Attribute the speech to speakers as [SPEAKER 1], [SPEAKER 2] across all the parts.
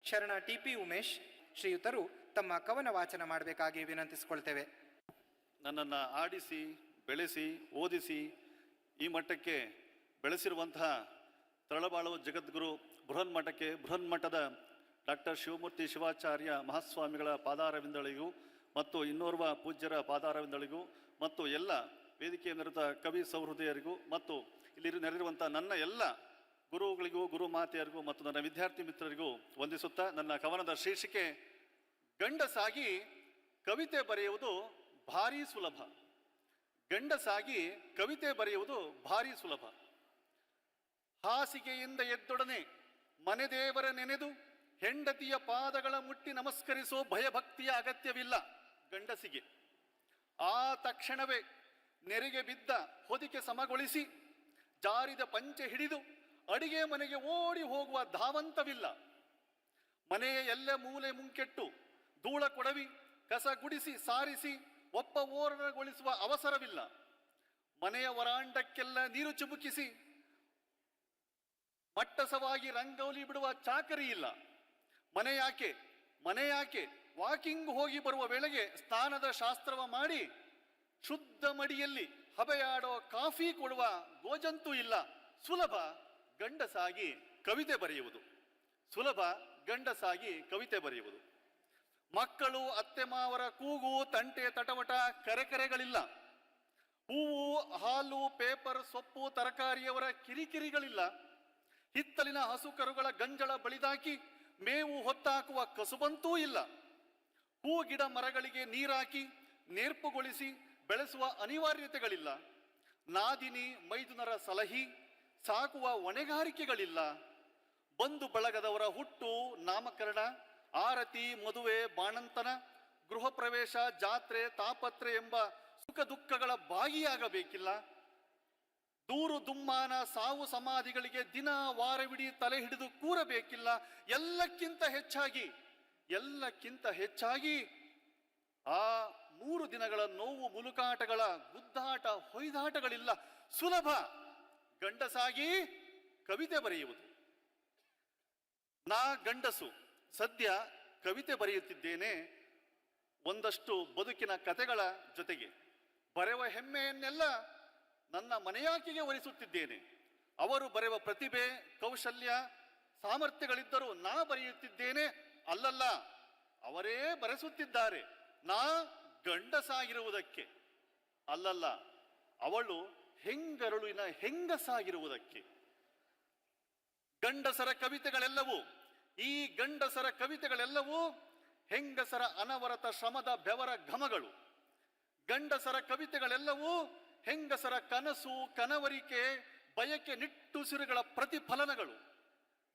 [SPEAKER 1] ಶರಣ ಟಿ.ಪಿ. ಉಮೇಶ್ ಶ್ರೀಯುತರು ತಮ್ಮ ಕವನ ವಾಚನ ಮಾಡಬೇಕಾಗಿ ವಿನಂತಿಸಿಕೊಳ್ತೇವೆ.
[SPEAKER 2] ನನ್ನನ್ನು ಆಡಿಸಿ ಬೆಳೆಸಿ ಓದಿಸಿ ಈ ಮಟ್ಟಕ್ಕೆ ಬೆಳೆಸಿರುವಂತಹ ತರಳಬಾಳುವ ಜಗದ್ಗುರು ಬೃಹನ್ಮಠದ ಡಾಕ್ಟರ್ ಶಿವಮೂರ್ತಿ ಶಿವಾಚಾರ್ಯ ಮಹಾಸ್ವಾಮಿಗಳ ಪಾದಾರವಿಂದಳಿಗೂ ಮತ್ತು ಇನ್ನೋರ್ವ ಪೂಜ್ಯರ ಪಾದಾರವಿಂದಳಿಗೂ ಮತ್ತು ಎಲ್ಲ ವೇದಿಕೆಯ ನಿರತ ಕವಿ ಸೌಹೃದಯರಿಗೂ ಮತ್ತು ಇಲ್ಲಿ ನೆರೆದಿರುವಂಥ ನನ್ನ ಎಲ್ಲ ಗುರುಗಳಿಗೂ ಗುರು ಮಾತೆಯರಿಗೂ ಮತ್ತು ನನ್ನ ವಿದ್ಯಾರ್ಥಿ ಮಿತ್ರರಿಗೂ ವಂದಿಸುತ್ತಾ ನನ್ನ ಕವನದ ಶೀರ್ಷಿಕೆ ಗಂಡಸಾಗಿ ಕವಿತೆ ಬರೆಯುವುದು ಭಾರೀ ಸುಲಭ. ಗಂಡಸಾಗಿ ಕವಿತೆ ಬರೆಯುವುದು ಭಾರೀ ಸುಲಭ. ಹಾಸಿಗೆಯಿಂದ ಎದ್ದೊಡನೆ ಮನೆದೇವರ ನೆನೆದು ಹೆಂಡತಿಯ ಪಾದಗಳ ಮುಟ್ಟಿ ನಮಸ್ಕರಿಸೋ ಭಯಭಕ್ತಿಯ ಅಗತ್ಯವಿಲ್ಲ ಗಂಡಸಿಗೆ. ಆ ತಕ್ಷಣವೇ ನೆರೆಗೆ ಬಿದ್ದ ಹೊದಿಕೆ ಸಮಗೊಳಿಸಿ ಜಾರಿದ ಪಂಚೆ ಹಿಡಿದು ಅಡಿಗೆ ಮನೆಗೆ ಓಡಿ ಹೋಗುವ ಧಾವಂತವಿಲ್ಲ. ಮನೆಯ ಎಲ್ಲ ಮೂಲೆ ಮುಂಕೆಟ್ಟು ಧೂಳ ಕೊಡವಿ ಕಸ ಗುಡಿಸಿ ಸಾರಿಸಿ ಒಪ್ಪ ಓರಣಗೊಳಿಸುವ ಅವಸರವಿಲ್ಲ. ಮನೆಯ ವರಾಂಡಕ್ಕೆಲ್ಲ ನೀರು ಚಿಮುಕಿಸಿ ಮಟ್ಟಸವಾಗಿ ರಂಗೋಲಿ ಬಿಡುವ ಚಾಕರಿ ಇಲ್ಲ. ಮನೆ ಯಾಕೆ ವಾಕಿಂಗ್ ಹೋಗಿ ಬರುವ ವೇಳೆಗೆ ಸ್ನಾನದ ಶಾಸ್ತ್ರವ ಮಾಡಿ ಶುದ್ಧ ಮಡಿಯಲ್ಲಿ ಹಬೆಯಾಡೋ ಕಾಫಿ ಕೊಡುವ ಗೋಜಂತೂ ಇಲ್ಲ. ಸುಲಭ ಗಂಡಸಾಗಿ ಕವಿತೆ ಬರೆಯುವುದು. ಸುಲಭ ಗಂಡಸಾಗಿ ಕವಿತೆ ಬರೆಯುವುದು. ಮಕ್ಕಳು ಅತ್ತೆ ಮಾವರ ಕೂಗು ತಂಟೆ ತಟವಟ ಕರೆಕರೆಗಳಿಲ್ಲ. ಹೂವು ಹಾಲು ಪೇಪರ್ ಸೊಪ್ಪು ತರಕಾರಿಯವರ ಕಿರಿಕಿರಿಗಳಿಲ್ಲ. ಹಿತ್ತಲಿನ ಹಸು ಕರುಗಳ ಗಂಜಳ ಬಳಿದಾಕಿ ಮೇವು ಹೊತ್ತಾಕುವ ಕಸುಬಂತೂ ಇಲ್ಲ. ಹೂ ಗಿಡ ಮರಗಳಿಗೆ ನೀರಾಕಿ ನೇರ್ಪುಗೊಳಿಸಿ ಬೆಳೆಸುವ ಅನಿವಾರ್ಯತೆಗಳಿಲ್ಲ. ನಾದಿನಿ ಮೈದುನರ ಸಲಹಿ ಸಾಕುವ ಹೊಣೆಗಾರಿಕೆಗಳಿಲ್ಲ. ಬಂಧು ಬಳಗದವರ ಹುಟ್ಟು ನಾಮಕರಣ ಆರತಿ ಮದುವೆ ಬಾಣಂತನ ಗೃಹ ಪ್ರವೇಶ ಜಾತ್ರೆ ತಾಪತ್ರೆ ಎಂಬ ಸುಖ ದುಃಖಗಳ ಭಾಗಿಯಾಗಬೇಕಿಲ್ಲ. ದೂರು ದುಮ್ಮಾನ ಸಾವು ಸಮಾಧಿಗಳಿಗೆ ದಿನ ವಾರವಿಡೀ ತಲೆ ಹಿಡಿದು ಕೂರಬೇಕಿಲ್ಲ. ಎಲ್ಲಕ್ಕಿಂತ ಹೆಚ್ಚಾಗಿ ಆ 3 ದಿನಗಳ ನೋವು ಮುಲುಕಾಟಗಳ ಗುದ್ದಾಟ ಹೊಯ್ದಾಟಗಳಿಲ್ಲ. ಸುಲಭ ಗಂಡಸಾಗಿ ಕವಿತೆ ಬರೆಯುವುದು. ನಾ ಗಂಡಸು ಸದ್ಯ ಕವಿತೆ ಬರೆಯುತ್ತಿದ್ದೇನೆ. ಒಂದಷ್ಟು ಬದುಕಿನ ಕತೆಗಳ ಜೊತೆಗೆ ಬರೆಯುವ ಹೆಮ್ಮೆಯನ್ನೆಲ್ಲ ನನ್ನ ಮನೆಯಾಕೆಗೆ ಹೊರಿಸುತ್ತಿದ್ದೇನೆ. ಅವರು ಬರೆಯುವ ಪ್ರತಿಭೆ ಕೌಶಲ್ಯ ಸಾಮರ್ಥ್ಯಗಳಿದ್ದರೂ ನಾ ಬರೆಯುತ್ತಿದ್ದೇನೆ ಅಲ್ಲಲ್ಲ, ಅವರೇ ಬರೆಸುತ್ತಿದ್ದಾರೆ. ನಾ ಗಂಡಸಾಗಿರುವುದಕ್ಕೆ ಅಲ್ಲಲ್ಲ, ಅವಳು ಹೆಂಗರುಳಿನ ಹೆಂಗಸಾಗಿರುವುದಕ್ಕೆ. ಗಂಡಸರ ಕವಿತೆಗಳೆಲ್ಲವೂ ಹೆಂಗಸರ ಅನವರತ ಶ್ರಮದ ಬೆವರ ಘಮಗಳು. ಗಂಡಸರ ಕವಿತೆಗಳೆಲ್ಲವೂ ಹೆಂಗಸರ ಕನಸು ಕನವರಿಕೆ ಬಯಕೆ ನಿಟ್ಟುಸಿರುಗಳ ಪ್ರತಿಫಲನಗಳು.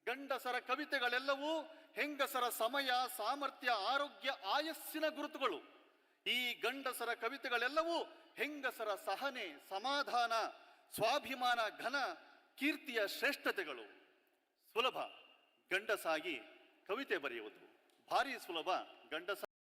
[SPEAKER 2] ಗಂಡಸರ ಕವಿತೆಗಳೆಲ್ಲವೂ ಹೆಂಗಸರ ಸಮಯ ಸಾಮರ್ಥ್ಯ ಆರೋಗ್ಯ ಆಯಸ್ಸಿನ ಗುರುತುಗಳು. ಈ ಗಂಡಸರ ಕವಿತೆಗಳೆಲ್ಲವೂ ಹೆಂಗಸರ ಸಹನೆ ಸಮಾಧಾನ ಸ್ವಾಭಿಮಾನ ಘನ ಕೀರ್ತಿಯ ಶ್ರೇಷ್ಠತೆಗಳು. ಸುಲಭ ಗಂಡಸಾಗಿ ಕವಿತೆ ಬರೆಯುವುದು ಭಾರಿ ಸುಲಭ.